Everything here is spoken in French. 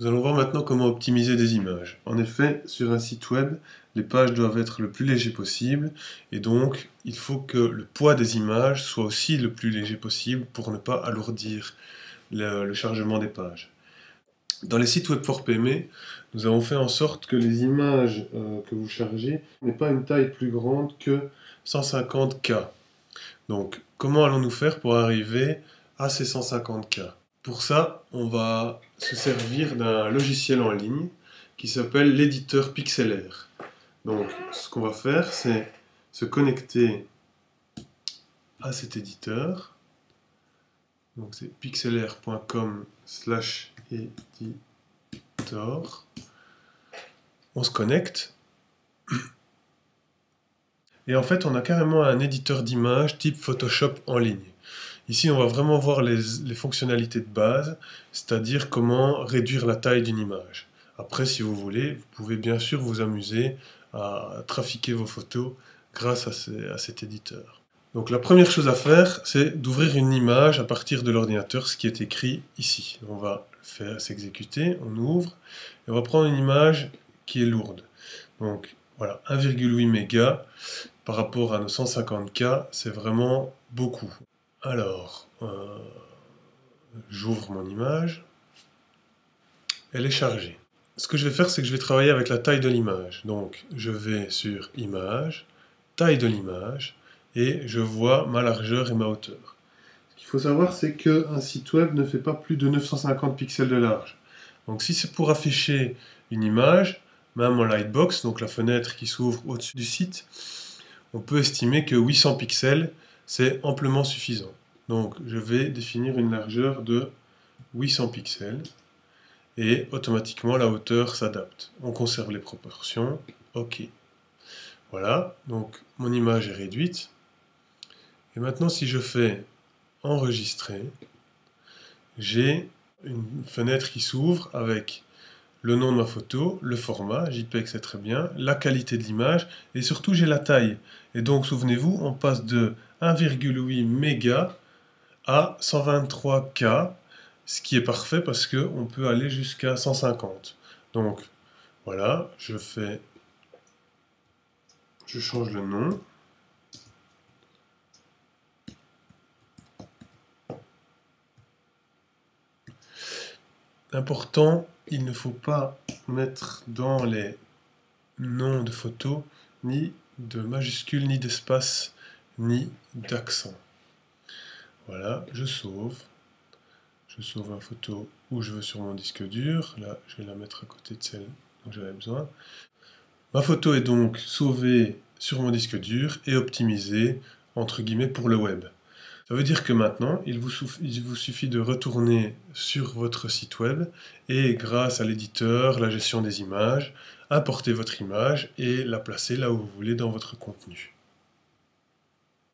Nous allons voir maintenant comment optimiser des images. En effet, sur un site web, les pages doivent être le plus léger possible, et donc il faut que le poids des images soit aussi le plus léger possible pour ne pas alourdir le chargement des pages. Dans les sites web fort PME, nous avons fait en sorte que les images que vous chargez n'aient pas une taille plus grande que 150K. Donc, comment allons-nous faire pour arriver à ces 150K? Pour ça, on va se servir d'un logiciel en ligne qui s'appelle l'éditeur pixelaire. Donc, ce qu'on va faire, c'est se connecter à cet éditeur. Donc, c'est pixelaire.com/éditeur. On se connecte. Et en fait, on a carrément un éditeur d'images type Photoshop en ligne. Ici, on va vraiment voir les fonctionnalités de base, c'est-à-dire comment réduire la taille d'une image. Après, si vous voulez, vous pouvez bien sûr vous amuser à trafiquer vos photos grâce à cet éditeur. Donc la première chose à faire, c'est d'ouvrir une image à partir de l'ordinateur, ce qui est écrit ici. On va faire s'exécuter, on ouvre, et on va prendre une image qui est lourde. Donc voilà, 1,8 mégas par rapport à nos 150K, c'est vraiment beaucoup. Alors, j'ouvre mon image, elle est chargée. Ce que je vais faire, c'est que je vais travailler avec la taille de l'image. Donc, je vais sur Image, taille de l'image, et je vois ma largeur et ma hauteur. Ce qu'il faut savoir, c'est qu'un site web ne fait pas plus de 950 pixels de large. Donc, si c'est pour afficher une image, même en Lightbox, donc la fenêtre qui s'ouvre au-dessus du site, on peut estimer que 800 pixels, c'est amplement suffisant. Donc je vais définir une largeur de 800 pixels et automatiquement la hauteur s'adapte. On conserve les proportions, OK. Voilà, donc mon image est réduite. Et maintenant si je fais enregistrer, j'ai une fenêtre qui s'ouvre avec le nom de ma photo, le format, JPEG c'est très bien, la qualité de l'image, et surtout j'ai la taille. Et donc souvenez-vous, on passe de 1,8 mégas à 123K, ce qui est parfait parce qu'on peut aller jusqu'à 150. Donc voilà, je change le nom. Important, il ne faut pas mettre dans les noms de photos ni de majuscules, ni d'espace, ni d'accent. Voilà, je sauve. Je sauve ma photo où je veux sur mon disque dur. Là, je vais la mettre à côté de celle dont j'avais besoin. Ma photo est donc sauvée sur mon disque dur et optimisée, entre guillemets, pour le web. Ça veut dire que maintenant, il vous suffit de retourner sur votre site web et grâce à l'éditeur, la gestion des images, importer votre image et la placer là où vous voulez dans votre contenu.